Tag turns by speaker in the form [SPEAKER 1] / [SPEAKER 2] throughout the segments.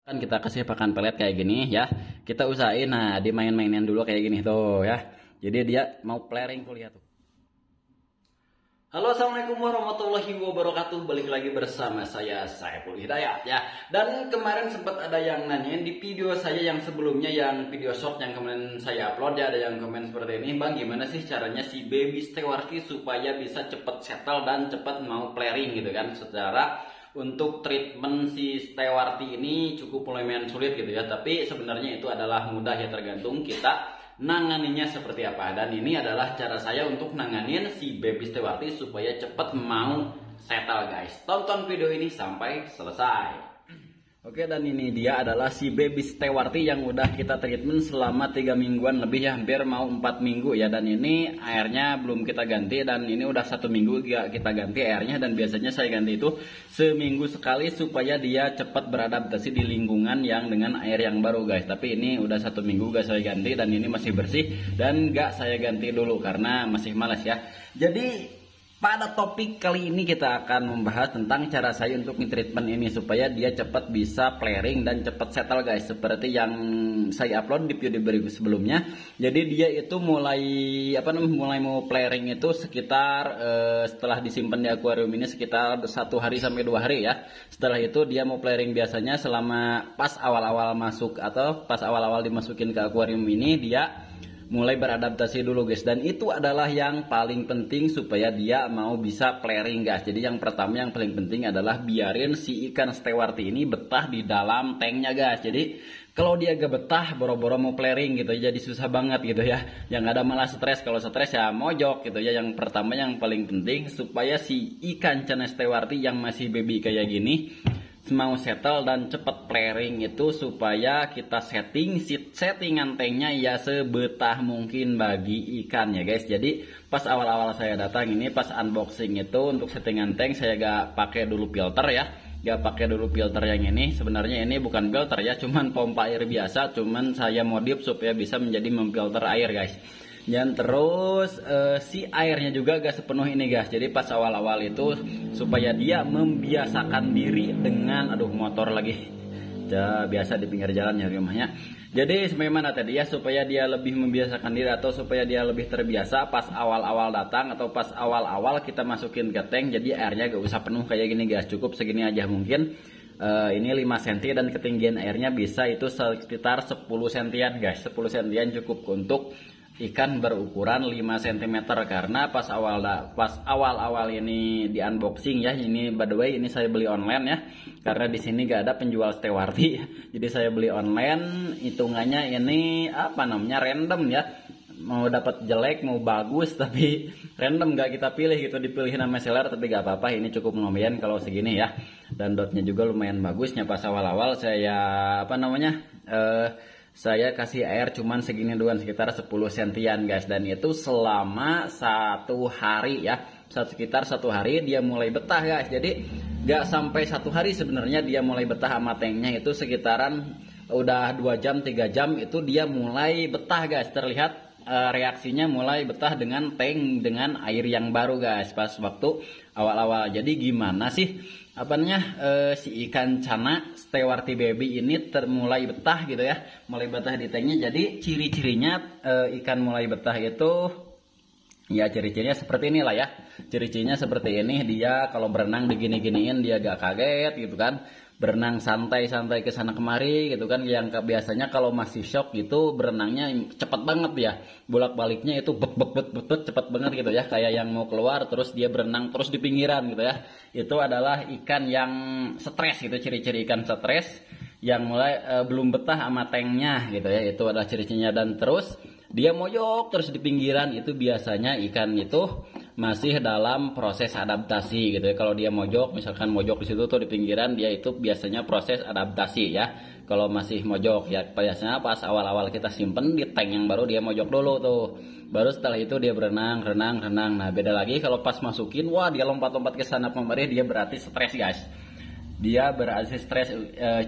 [SPEAKER 1] Kan kita kasih pakan pelet kayak gini ya. Kita usahain nah dimain-mainin dulu kayak gini tuh ya. Jadi dia mau flaring tuh, lihat tuh. Halo, assalamualaikum warahmatullahi wabarakatuh. Balik lagi bersama saya Saiful Hidayat ya. Dan kemarin sempat ada yang nanyain di video saya yang sebelumnya, yang video short yang kemarin saya upload ya, ada yang komen seperti ini, bang gimana sih caranya si baby stewarti supaya bisa cepet settle dan cepet mau flaring gitu kan. Secara untuk treatment si stewarti ini cukup lumayan sulit gitu ya, tapi sebenarnya itu adalah mudah ya, tergantung kita nanganinya seperti apa. Dan ini adalah cara saya untuk nanganin si baby stewarti supaya cepat mau settle guys. Tonton video ini sampai selesai. Oke, dan ini dia adalah si baby stewarti yang udah kita treatment selama 3 mingguan lebih ya, hampir mau 4 minggu ya. Dan ini airnya belum kita ganti, dan ini udah 1 minggu gak kita ganti airnya. Dan biasanya saya ganti itu seminggu sekali supaya dia cepat beradaptasi di lingkungan yang dengan air yang baru guys. Tapi ini udah 1 minggu gak saya ganti, dan ini masih bersih dan gak saya ganti dulu karena masih malas ya. Jadi pada topik kali ini kita akan membahas tentang cara saya untuk treatment ini supaya dia cepat bisa flaring dan cepat settle guys, seperti yang saya upload di video sebelumnya. Jadi dia itu mulai mau flaring itu sekitar setelah disimpan di akuarium ini sekitar 1 hari sampai 2 hari ya. Setelah itu dia mau flaring biasanya selama pas awal-awal masuk atau pas awal-awal dimasukin ke akuarium ini dia mulai beradaptasi dulu guys, dan itu adalah yang paling penting supaya dia mau bisa flaring guys. Jadi yang pertama yang paling penting adalah biarin si ikan stewarti ini betah di dalam tanknya guys. Jadi kalau dia gak betah boro-boro mau flaring gitu jadi susah banget gitu ya. Yang ada malah stres, kalau stres ya mojok gitu ya. Yang pertama yang paling penting supaya si ikan cana stewarti yang masih baby kayak gini mau settle dan cepet flaring itu supaya kita settingan tanknya ya sebetah mungkin bagi ikan ya guys. Jadi pas awal-awal saya datang ini pas unboxing itu untuk settingan tank saya gak pakai dulu filter ya, gak pakai dulu filter yang ini. Sebenarnya ini bukan filter ya, cuman pompa air biasa, cuman saya modif supaya bisa menjadi memfilter air guys. Dan terus si airnya juga gak sepenuh ini guys. Jadi pas awal-awal itu supaya dia membiasakan diri dengan motor lagi biasa di pinggir jalan ya rumahnya. Jadi bagaimana tadi ya, supaya dia lebih membiasakan diri atau supaya dia lebih terbiasa pas awal-awal datang atau pas awal-awal kita masukin ke tank. Jadi airnya gak usah penuh kayak gini guys, cukup segini aja mungkin. Ini 5 cm dan ketinggian airnya bisa itu sekitar 10 cm guys. 10 cm cukup untuk ikan berukuran 5 cm. Karena pas awal-awal ini di unboxing ya, ini by the way ini saya beli online ya, karena di sini gak ada penjual stewarti. Jadi saya beli online, hitungannya ini random ya, mau dapat jelek mau bagus tapi random gak kita pilih gitu, dipilihin sama seller. Tapi gak apa-apa, ini cukup lumayan kalau segini ya, dan dotnya juga lumayan bagusnya. Pas awal-awal saya saya kasih air cuman segini doang, sekitar 10 cm guys. Dan itu selama 1 hari ya, sekitar 1 hari dia mulai betah guys. Jadi gak sampai 1 hari sebenarnya dia mulai betah sama tanknya, itu sekitaran udah 2 jam 3 jam itu dia mulai betah guys. Terlihat reaksinya mulai betah dengan tank dengan air yang baru guys pas waktu awal-awal. Jadi gimana sih si ikan cana stewarti baby ini mulai betah gitu ya, mulai betah di tanknya. Jadi ciri-cirinya ikan mulai betah itu ya ciri-cirinya seperti inilah ya. Ciri-cirinya seperti ini, dia kalau berenang digini-giniin dia gak kaget gitu kan, berenang santai-santai ke sana kemari gitu kan. Yang biasanya kalau masih shock gitu berenangnya cepet banget ya, bolak-baliknya itu bet cepet banget gitu ya, kayak yang mau keluar terus dia berenang terus di pinggiran gitu ya. Itu adalah ikan yang stres gitu, ciri-ciri ikan stres yang mulai belum betah sama tanknya gitu ya. Itu adalah ciri-cirinya. Dan terus dia mojok terus di pinggiran, itu biasanya ikan itu masih dalam proses adaptasi gitu ya. Kalau dia mojok, misalkan mojok di situ tuh di pinggiran, dia itu biasanya proses adaptasi ya. Kalau masih mojok ya biasanya pas awal-awal kita simpen di tank yang baru dia mojok dulu tuh. Baru setelah itu dia renang. Nah beda lagi kalau pas masukin, wah dia lompat-lompat ke sana kemari, dia berarti stres guys. Dia berarti stres,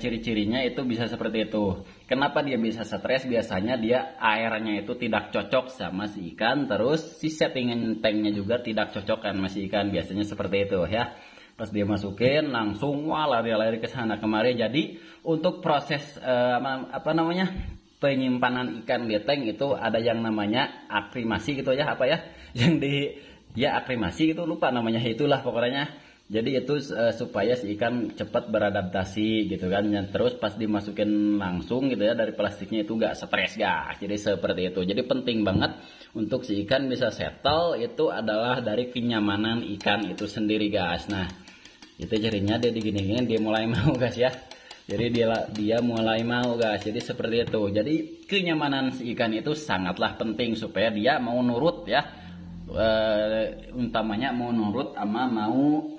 [SPEAKER 1] ciri-cirinya itu bisa seperti itu. Kenapa dia bisa stres? Biasanya dia airnya itu tidak cocok sama si ikan, terus si settingan tanknya juga tidak cocok kan masih ikan, biasanya seperti itu ya. Pas dia masukin langsung wah lari-lari ke sana kemari. Jadi untuk proses apa namanya penyimpanan ikan di tank itu ada yang namanya aklimasi gitu ya, apa ya yang di ya aklimasi itu lupa namanya, itulah pokoknya. Jadi itu supaya si ikan cepat beradaptasi gitu kan. Dan terus pas dimasukin langsung gitu ya dari plastiknya itu gak stres guys. Jadi seperti itu. Jadi penting banget untuk si ikan bisa settle itu adalah dari kenyamanan ikan itu sendiri guys. Nah itu cirinya dia diginiin dia mulai mau guys ya. Jadi dia mulai mau guys. Jadi seperti itu. Jadi kenyamanan si ikan itu sangatlah penting supaya dia mau nurut ya. Utamanya mau nurut sama mau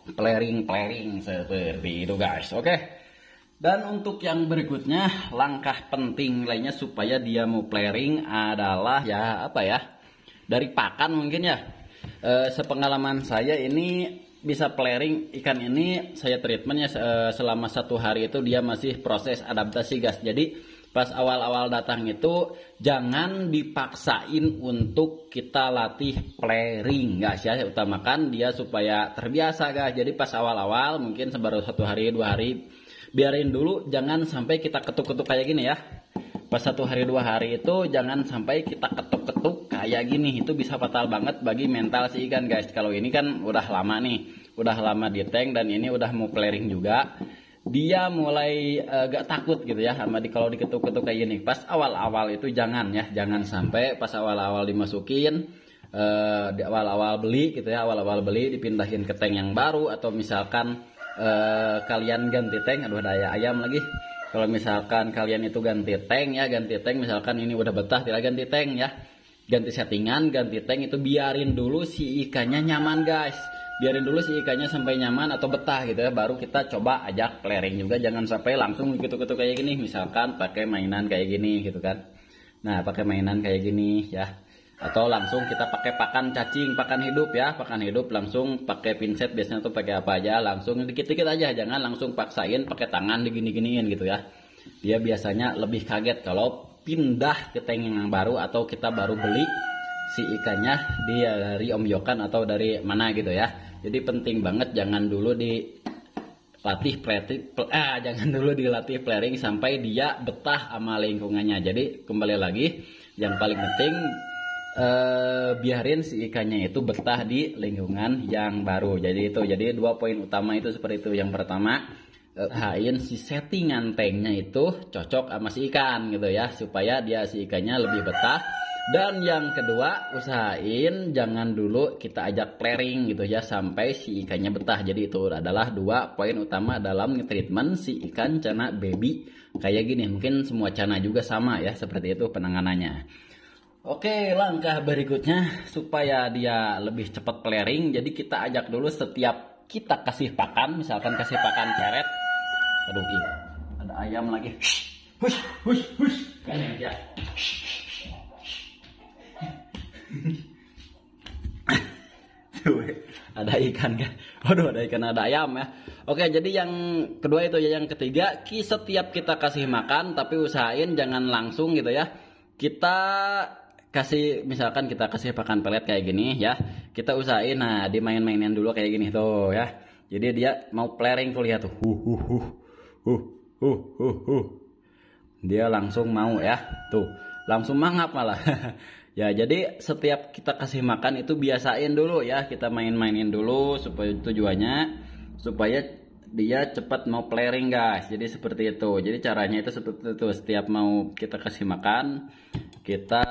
[SPEAKER 1] pelaring seperti itu guys. Oke. Dan untuk yang berikutnya langkah penting lainnya supaya dia mau pelaring adalah ya apa ya, dari pakan mungkin ya. Sepengalaman saya ini bisa pelaring ikan ini saya treatmentnya selama 1 hari itu dia masih proses adaptasi guys. Jadi pas awal-awal datang itu jangan dipaksain untuk kita latih pelaring guys ya. Utamakan dia supaya terbiasa guys. Jadi pas awal-awal mungkin baru 1 hari 2 hari biarin dulu, jangan sampai kita ketuk-ketuk kayak gini ya. Pas 1 hari 2 hari itu jangan sampai kita ketuk-ketuk kayak gini, itu bisa fatal banget bagi mental si ikan guys. Kalau ini kan udah lama nih, udah lama di tank dan ini udah mau pelaring juga. Dia mulai gak takut gitu ya sama kalau diketuk-ketuk kayak gini. Pas awal-awal itu jangan ya, jangan sampai pas awal-awal dimasukin di awal-awal beli gitu ya, awal-awal beli dipindahin ke tank yang baru, atau misalkan kalian ganti tank, aduh ada ayam lagi. Kalau misalkan kalian itu ganti tank ya, ganti tank misalkan ini udah betah tidak ganti tank ya, ganti settingan, ganti tank itu biarin dulu si ikannya nyaman guys. Biarin dulu si ikannya sampai nyaman atau betah gitu ya, baru kita coba ajak pelaring juga. Jangan sampai langsung gitu-gitu kayak gini, misalkan pakai mainan kayak gini gitu kan. Nah pakai mainan kayak gini ya, atau langsung kita pakai pakan cacing, pakan hidup ya, pakan hidup langsung pakai pinset, biasanya tuh pakai apa aja, langsung dikit-dikit aja, jangan langsung paksain pakai tangan digini-giniin gitu ya. Dia biasanya lebih kaget kalau pindah ke tank yang baru atau kita baru beli si ikannya dia dari Om Yokan atau dari mana gitu ya. Jadi penting banget jangan dulu dilatih jangan dulu dilatih pelaring sampai dia betah sama lingkungannya. Jadi kembali lagi yang paling penting biarin si ikannya itu betah di lingkungan yang baru. Jadi 2 poin utama itu seperti itu. Yang pertama, usahain si settingan tanknya itu cocok sama si ikan gitu ya, supaya dia si ikannya lebih betah. Dan yang kedua, usahain jangan dulu kita ajak pelaring gitu ya sampai si ikannya betah. Jadi itu adalah 2 poin utama dalam treatment si ikan cana baby kayak gini. Mungkin semua cana juga sama ya, seperti itu penanganannya. Oke, langkah berikutnya supaya dia lebih cepat pelaring. Jadi kita ajak dulu setiap kita kasih pakan, misalkan kasih pakan karet. Aduh, ada ayam lagi. Hush. Kan ya. Ada ikan kan? Waduh, ada ikan, ada ayam ya. Oke, jadi yang kedua itu ya. Yang ketiga, setiap kita kasih makan tapi usahain jangan langsung gitu ya. Kita kasih, misalkan kita kasih pakan pelet kayak gini ya. Kita usahain nah dimain-mainin dulu kayak gini tuh ya. Jadi dia mau pelaring tuh, lihat tuh. Dia langsung mau ya. Tuh, langsung mangap malah. Ya, jadi setiap kita kasih makan itu biasain dulu ya, kita main-mainin dulu supaya tujuannya supaya dia cepat mau pelaring guys. Jadi seperti itu. Jadi caranya itu seperti itu. Setiap mau kita kasih makan, kita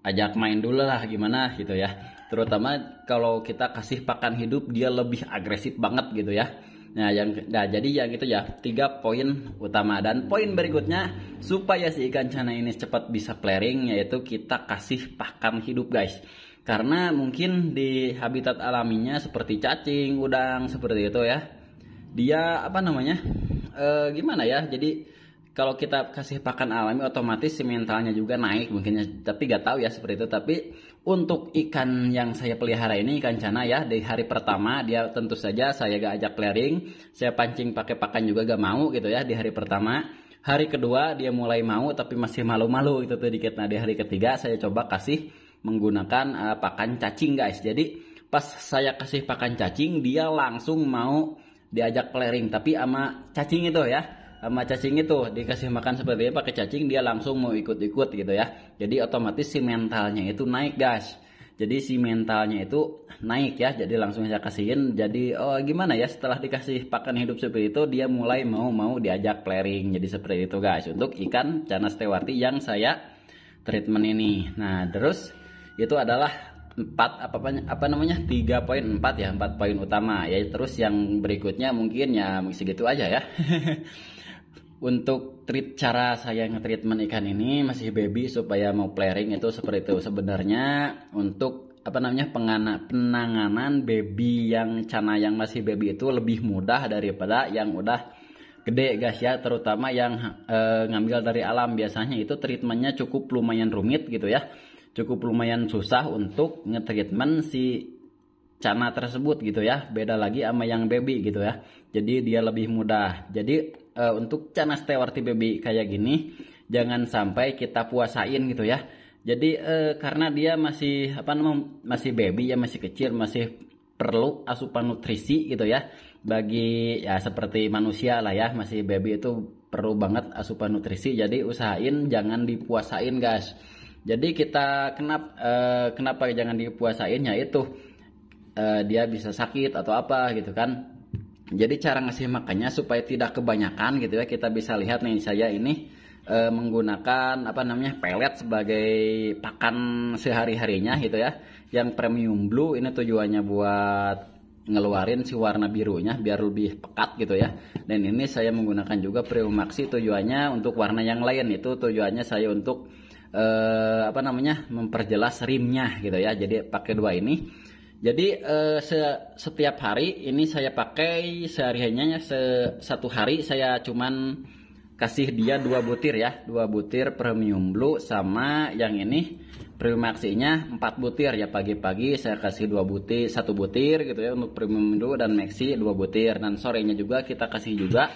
[SPEAKER 1] ajak main dulu lah gimana gitu ya. Terutama kalau kita kasih pakan hidup dia lebih agresif banget gitu ya. Nah, jadi yang itu ya 3 poin utama. Dan poin berikutnya supaya si ikan cana ini cepat bisa pelaring yaitu kita kasih pakan hidup guys. Karena mungkin di habitat alaminya seperti cacing, udang seperti itu ya. Dia apa namanya? Gimana ya? Jadi kalau kita kasih pakan alami otomatis si mentalnya juga naik mungkin, tapi gak tahu ya seperti itu. Tapi untuk ikan yang saya pelihara ini, ikan cana ya, di hari pertama dia tentu saja saya gak ajak pelaring, saya pancing pakai pakan juga gak mau gitu ya di hari pertama. Hari kedua dia mulai mau tapi masih malu-malu itu tuh dikit. Nah di hari ketiga saya coba kasih menggunakan pakan cacing guys. Jadi pas saya kasih pakan cacing dia langsung mau diajak pairing, tapi sama cacing itu ya, sama cacing itu dikasih makan seperti itu pakai cacing dia langsung mau ikut-ikut gitu ya. Jadi otomatis si mentalnya itu naik guys. Jadi si mentalnya itu naik ya. Jadi langsung saya kasihin. Jadi oh gimana ya, setelah dikasih pakan hidup seperti itu dia mulai mau diajak pairing. Jadi seperti itu guys untuk ikan Channa stewarti yang saya treatment ini. Nah terus itu adalah 3 poin 4 ya, 4 poin utama ya. Terus yang berikutnya mungkin ya segitu aja ya. Untuk cara saya nge-treatment ikan ini masih baby supaya mau pairing itu seperti itu. Sebenarnya untuk penanganan baby yang Channa yang masih baby itu lebih mudah daripada yang udah gede guys ya, terutama yang ngambil dari alam. Biasanya itu treatmentnya cukup lumayan rumit gitu ya, cukup lumayan susah untuk nge-treatment si Channa tersebut gitu ya. Beda lagi sama yang baby gitu ya. Jadi dia lebih mudah. Jadi untuk Channa stewarti baby kayak gini jangan sampai kita puasain gitu ya. Jadi karena dia masih masih baby ya, masih kecil, masih perlu asupan nutrisi gitu ya. Bagi ya seperti manusia lah ya, masih baby itu perlu banget asupan nutrisi. Jadi usahain jangan dipuasain guys. Jadi kita kenapa jangan dipuasain ya itu dia bisa sakit atau apa gitu kan. Jadi cara ngasih makannya supaya tidak kebanyakan gitu ya. Kita bisa lihat nih, saya ini menggunakan pelet sebagai pakan sehari-harinya gitu ya. Yang premium blue ini tujuannya buat ngeluarin si warna birunya biar lebih pekat gitu ya. Dan ini saya menggunakan juga premium maxi tujuannya untuk warna yang lain. Itu tujuannya saya untuk memperjelas rimnya gitu ya. Jadi pakai dua ini. Jadi setiap hari ini saya pakai sehari-harinya, satu hari saya cuman kasih dia 2 butir ya, 2 butir premium blue, sama yang ini premium maxi-nya 4 butir ya. Pagi-pagi saya kasih 2 butir, 1 butir gitu ya untuk premium blue dan maxi 2 butir, dan sorenya juga kita kasih juga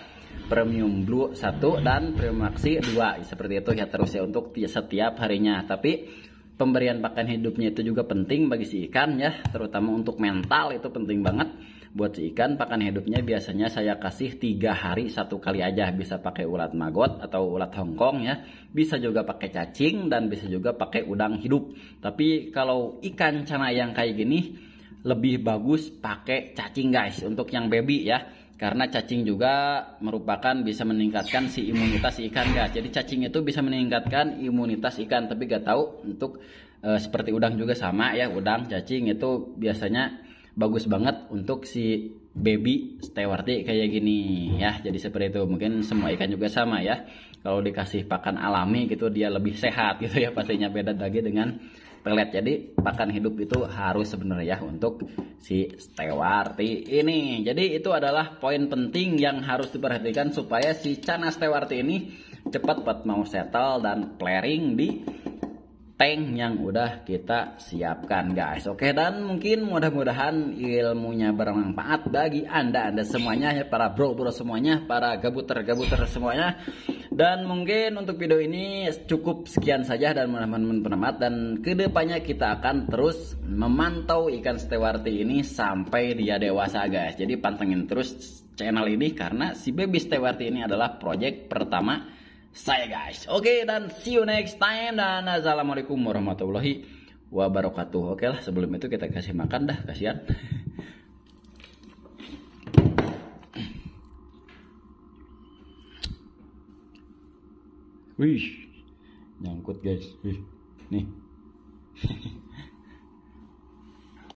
[SPEAKER 1] premium blue 1 dan premium maxi 2 seperti itu ya, terus ya untuk setiap harinya. Tapi pemberian pakan hidupnya itu juga penting bagi si ikan ya, terutama untuk mental itu penting banget buat si ikan. Pakan hidupnya biasanya saya kasih 3 hari 1 kali aja. Bisa pakai ulat maggot atau ulat Hongkong ya, bisa juga pakai cacing dan bisa juga pakai udang hidup. Tapi kalau ikan Channa yang kayak gini lebih bagus pakai cacing guys untuk yang baby ya, karena cacing juga merupakan bisa meningkatkan si imunitas ikan guys. Jadi cacing itu bisa meningkatkan imunitas ikan, tapi gak tahu untuk seperti udang juga sama ya. Udang, cacing itu biasanya bagus banget untuk si baby stewarti kayak gini ya. Jadi seperti itu, mungkin semua ikan juga sama ya. Kalau dikasih pakan alami gitu dia lebih sehat gitu ya, pastinya beda lagi dengan pelet. Jadi pakan hidup itu harus sebenarnya untuk si stewarti ini. Jadi itu adalah poin penting yang harus diperhatikan supaya si Channa stewarti ini cepat mau settle dan pairing di tank yang udah kita siapkan guys. Oke, dan mungkin mudah-mudahan ilmunya bermanfaat bagi anda semuanya ya, para bro semuanya, para gabuter semuanya. Dan mungkin untuk video ini cukup sekian saja, dan mudah-mudahan bermanfaat. Dan kedepannya kita akan terus memantau ikan stewarti ini sampai dia dewasa guys. Jadi pantengin terus channel ini karena si baby stewarti ini adalah project pertama saya guys. Oke, dan see you next time, dan assalamualaikum warahmatullahi wabarakatuh. Oke lah, sebelum itu kita kasih makan dah, kasihan. Wih, nyangkut guys. Wih, nih.